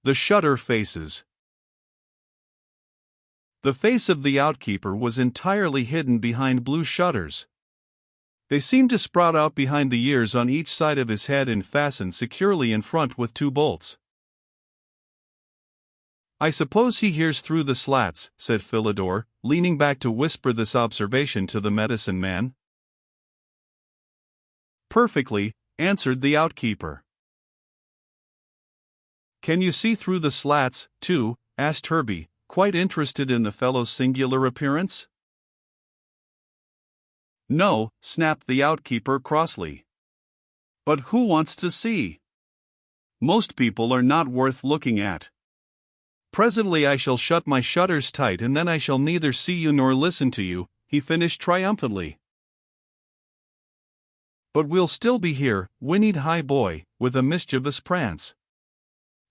The Shutter Faces. The face of the outkeeper was entirely hidden behind blue shutters. They seemed to sprout out behind the ears on each side of his head and fasten securely in front with 2 bolts. "I suppose he hears through the slats," said Philidor, leaning back to whisper this observation to the medicine man. "Perfectly," answered the outkeeper. "Can you see through the slats, too?" asked Herbie, quite interested in the fellow's singular appearance. "No," snapped the outkeeper crossly. "But who wants to see? Most people are not worth looking at. Presently I shall shut my shutters tight and then I shall neither see you nor listen to you," he finished triumphantly. "But we'll still be here," whinnied High Boy, with a mischievous prance.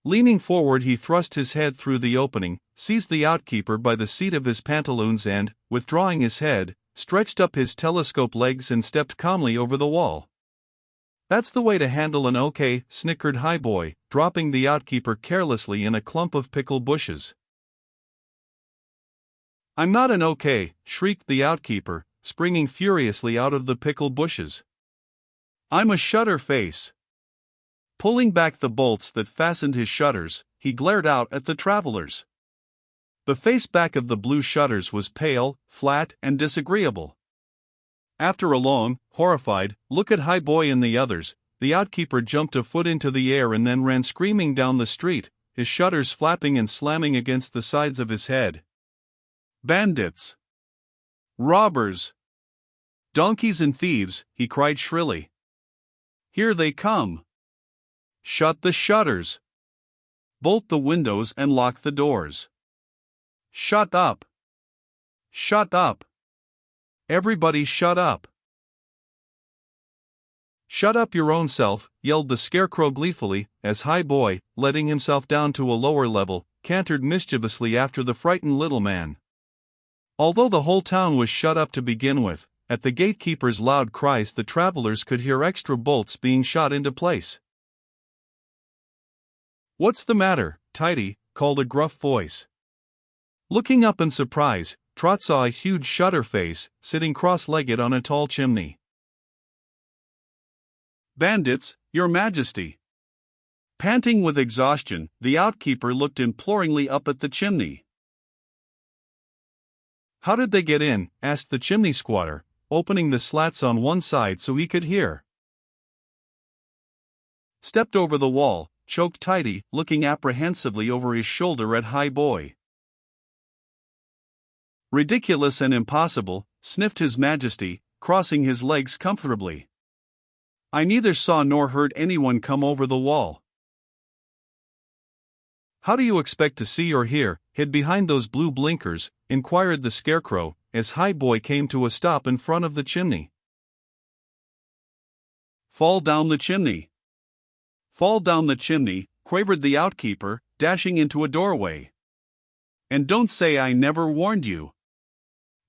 Leaning forward, he thrust his head through the opening, seized the outkeeper by the seat of his pantaloons and, withdrawing his head, stretched up his telescope legs and stepped calmly over the wall. "That's the way to handle an OK," snickered High Boy, dropping the outkeeper carelessly in a clump of pickle bushes. "I'm not an OK," shrieked the outkeeper, springing furiously out of the pickle bushes. "I'm a shutter face." Pulling back the bolts that fastened his shutters, he glared out at the travelers. The face back of the blue shutters was pale, flat, and disagreeable. After a long, horrified look at High Boy and the others, the outkeeper jumped a foot into the air and then ran screaming down the street, his shutters flapping and slamming against the sides of his head. "Bandits! Robbers! Donkeys and thieves!" he cried shrilly. "Here they come! Shut the shutters! Bolt the windows and lock the doors! Shut up! Shut up! Everybody shut up!" "Shut up your own self," yelled the Scarecrow gleefully, as High Boy, letting himself down to a lower level, cantered mischievously after the frightened little man. Although the whole town was shut up to begin with, at the gatekeeper's loud cries the travelers could hear extra bolts being shot into place. "What's the matter, Tidy?" called a gruff voice. Looking up in surprise, Trot saw a huge shutter face, sitting cross-legged on a tall chimney. "Bandits, your majesty!" Panting with exhaustion, the outkeeper looked imploringly up at the chimney. "How did they get in?" asked the chimney squatter, opening the slats on one side so he could hear. "Stepped over the wall," choked Tidy, looking apprehensively over his shoulder at High Boy. "Ridiculous and impossible," sniffed His Majesty, crossing his legs comfortably. "I neither saw nor heard anyone come over the wall." "How do you expect to see or hear, hid behind those blue blinkers?" inquired the Scarecrow, as High Boy came to a stop in front of the chimney. "Fall down the chimney! Fall down the chimney!" quavered the outkeeper, dashing into a doorway. "And don't say I never warned you."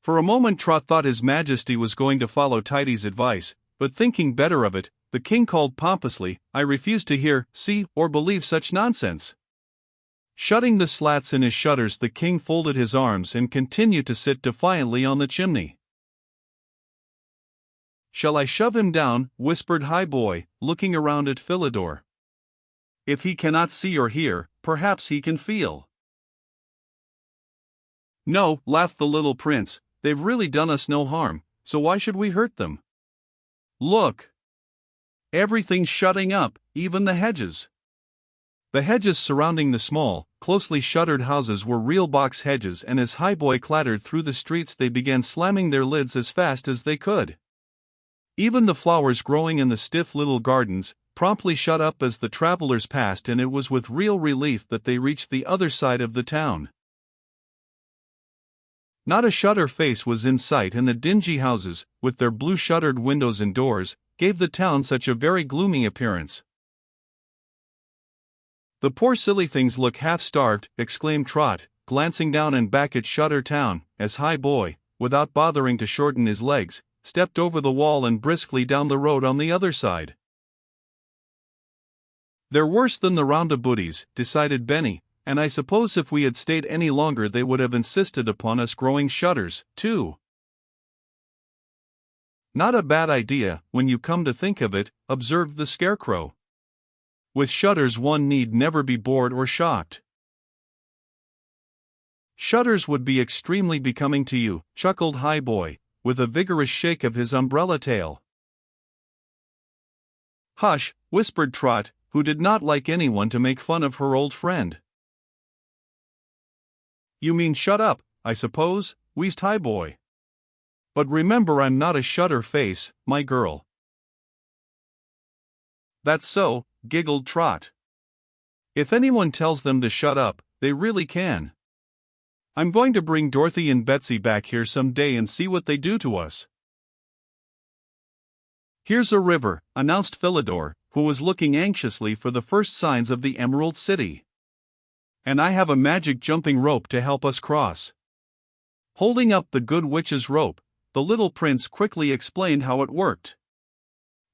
For a moment Trot thought His Majesty was going to follow Tidy's advice, but thinking better of it, the king called pompously, "I refuse to hear, see, or believe such nonsense." Shutting the slats in his shutters, the king folded his arms and continued to sit defiantly on the chimney. "Shall I shove him down?" whispered High Boy, looking around at Philidor. "If he cannot see or hear, perhaps he can feel." "No," laughed the little prince, "they've really done us no harm, so why should we hurt them? Look! Everything's shutting up, even the hedges." The hedges surrounding the small, closely shuttered houses were real box hedges, and as High Boy clattered through the streets they began slamming their lids as fast as they could. Even the flowers growing in the stiff little gardens promptly shut up as the travelers passed, and it was with real relief that they reached the other side of the town. Not a shutter face was in sight, and the dingy houses, with their blue-shuttered windows and doors, gave the town such a very gloomy appearance. "The poor silly things look half-starved," exclaimed Trot, glancing down and back at Shutter Town, as High Boy, without bothering to shorten his legs, stepped over the wall and briskly down the road on the other side. They're worse than the roundabouties, decided Benny, and I suppose if we had stayed any longer they would have insisted upon us growing shutters, too. Not a bad idea, when you come to think of it, observed the Scarecrow. With shutters one need never be bored or shocked. Shutters would be extremely becoming to you, chuckled Highboy, with a vigorous shake of his umbrella tail. Hush, whispered Trot, who did not like anyone to make fun of her old friend. You mean shut up, I suppose, wheezed Highboy. But remember I'm not a shutter face, my girl. That's so, giggled Trot. If anyone tells them to shut up, they really can. I'm going to bring Dorothy and Betsy back here some day and see what they do to us. Here's a river, announced Philidor, who was looking anxiously for the first signs of the Emerald City. And I have a magic jumping rope to help us cross. Holding up the Good Witch's rope, the little prince quickly explained how it worked.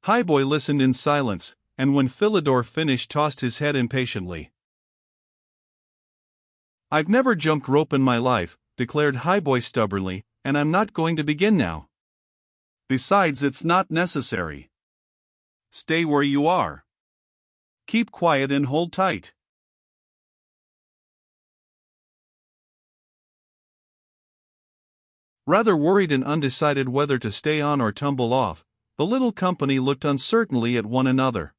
Highboy listened in silence, and when Philidor finished tossed his head impatiently. I've never jumped rope in my life, declared Highboy stubbornly, and I'm not going to begin now. Besides, it's not necessary. Stay where you are. Keep quiet and hold tight. Rather worried and undecided whether to stay on or tumble off, the little company looked uncertainly at one another.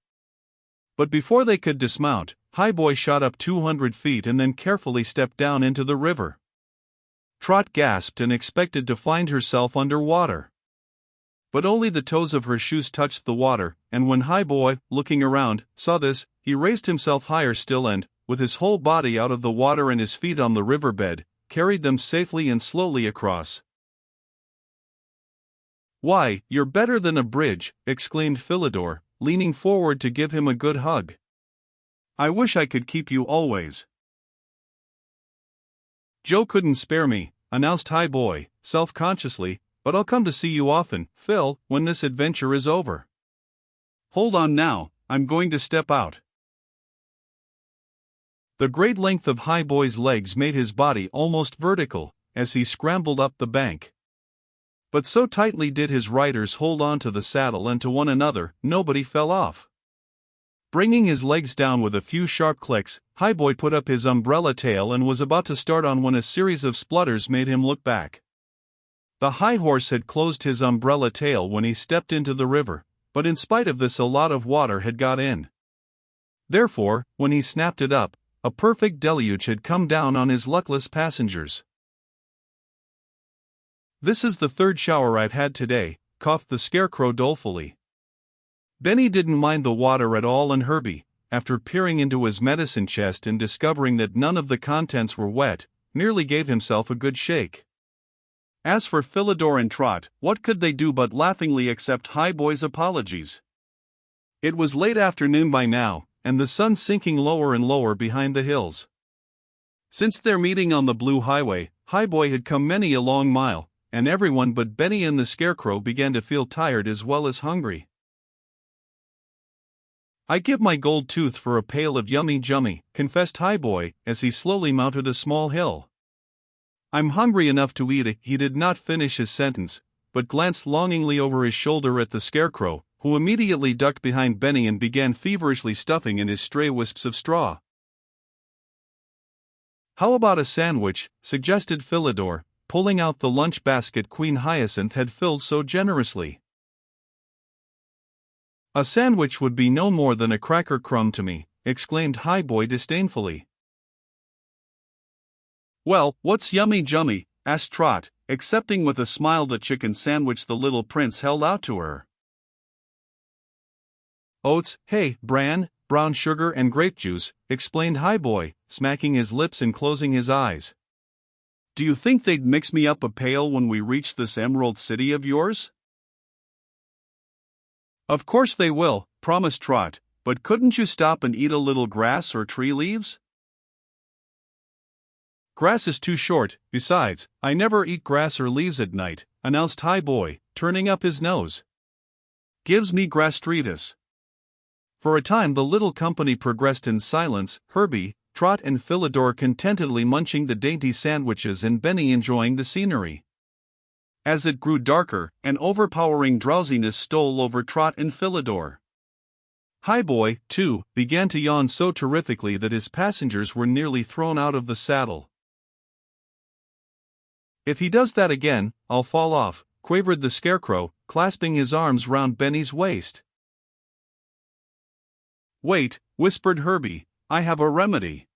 But before they could dismount, Highboy shot up 200 feet and then carefully stepped down into the river. Trot gasped and expected to find herself under water. But only the toes of her shoes touched the water, and when Highboy, looking around, saw this, he raised himself higher still and, with his whole body out of the water and his feet on the riverbed, carried them safely and slowly across. Why, you're better than a bridge, exclaimed Philidor, leaning forward to give him a good hug. I wish I could keep you always. Joe couldn't spare me, announced Highboy, self-consciously, but I'll come to see you often, Phil, when this adventure is over. Hold on now, I'm going to step out. The great length of Highboy's legs made his body almost vertical, as he scrambled up the bank. But so tightly did his riders hold on to the saddle and to one another, nobody fell off. Bringing his legs down with a few sharp clicks, Highboy put up his umbrella tail and was about to start on when a series of splutters made him look back. The high horse had closed his umbrella tail when he stepped into the river, but in spite of this a lot of water had got in. Therefore, when he snapped it up, a perfect deluge had come down on his luckless passengers. This is the third shower I've had today, coughed the Scarecrow dolefully. Benny didn't mind the water at all, and Herbie, after peering into his medicine chest and discovering that none of the contents were wet, nearly gave himself a good shake. As for Philidor and Trot, what could they do but laughingly accept Highboy's apologies? It was late afternoon by now, and the sun sinking lower and lower behind the hills. Since their meeting on the Blue Highway, Highboy had come many a long mile, and everyone but Benny and the Scarecrow began to feel tired as well as hungry. I give my gold tooth for a pail of yummy jummy, confessed Highboy, as he slowly mounted a small hill. I'm hungry enough to eat it. He did not finish his sentence, but glanced longingly over his shoulder at the Scarecrow, who immediately ducked behind Benny and began feverishly stuffing in his stray wisps of straw. How about a sandwich, suggested Philidor, pulling out the lunch basket Queen Hyacinth had filled so generously. A sandwich would be no more than a cracker crumb to me, exclaimed Highboy disdainfully. Well, what's yummy jummy? Asked Trot, accepting with a smile the chicken sandwich the little prince held out to her. Oats, hay, bran, brown sugar and grape juice, explained Highboy, smacking his lips and closing his eyes. Do you think they'd mix me up a pail when we reach this Emerald City of yours? Of course they will, promised Trot, but couldn't you stop and eat a little grass or tree leaves? Grass is too short, besides, I never eat grass or leaves at night, announced Highboy, turning up his nose. Gives me gastritis. For a time the little company progressed in silence, Herbie, Trot and Philidor contentedly munching the dainty sandwiches and Benny enjoying the scenery. As it grew darker, an overpowering drowsiness stole over Trot and Philidor. Highboy, too, began to yawn so terrifically that his passengers were nearly thrown out of the saddle. "If he does that again, I'll fall off," quavered the Scarecrow, clasping his arms round Benny's waist. "Wait," whispered Herbie, "I have a remedy."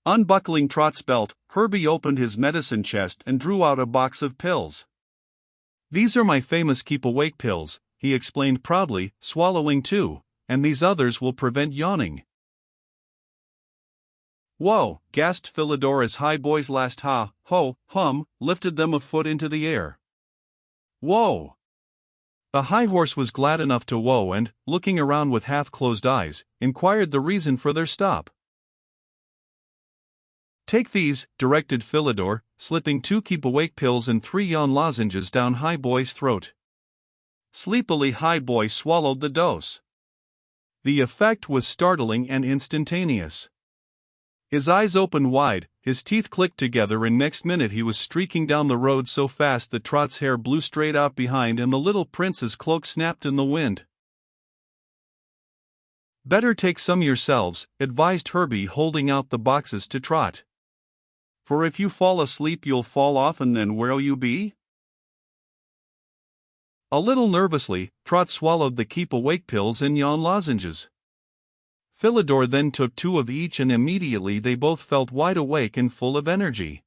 Unbuckling Trot's belt, Herbie opened his medicine chest and drew out a box of pills. "These are my famous keep-awake pills," he explained proudly, swallowing two, "and these others will prevent yawning." "Whoa!" gasped Philidor as Highboy's last hum lifted them a foot into the air. "Whoa!" The high horse was glad enough to whoa and, looking around with half-closed eyes, inquired the reason for their stop. "Take these," directed Philidor, slipping 2 keep-awake pills and 3 yawn lozenges down Highboy's throat. Sleepily Highboy swallowed the dose. The effect was startling and instantaneous. His eyes opened wide, his teeth clicked together, and next minute he was streaking down the road so fast that Trot's hair blew straight out behind and the little prince's cloak snapped in the wind. "Better take some yourselves," advised Herbie, holding out the boxes to Trot. "For if you fall asleep you'll fall off, and then where'll you be?" A little nervously, Trot swallowed the keep-awake pills and yawn lozenges. Philidor then took 2 of each, and immediately they both felt wide awake and full of energy.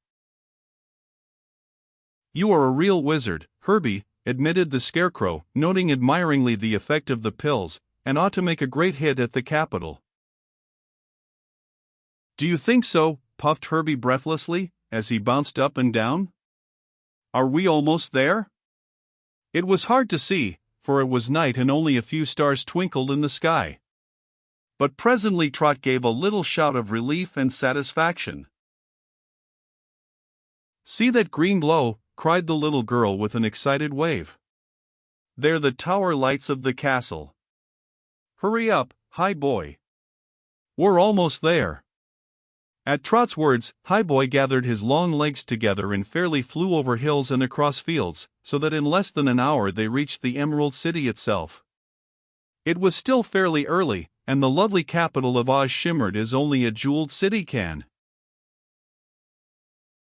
"You are a real wizard, Herbie," admitted the Scarecrow, noting admiringly the effect of the pills, "and ought to make a great hit at the Capitol." "Do you think so?" puffed Herbie breathlessly, as he bounced up and down. "Are we almost there?" It was hard to see, for it was night and only a few stars twinkled in the sky. But presently Trot gave a little shout of relief and satisfaction. "See that green glow?" cried the little girl with an excited wave. "They're the tower lights of the castle. Hurry up, Highboy. We're almost there." At Trot's words, Highboy gathered his long legs together and fairly flew over hills and across fields, so that in less than an hour they reached the Emerald City itself. It was still fairly early, and the lovely capital of Oz shimmered as only a jeweled city can.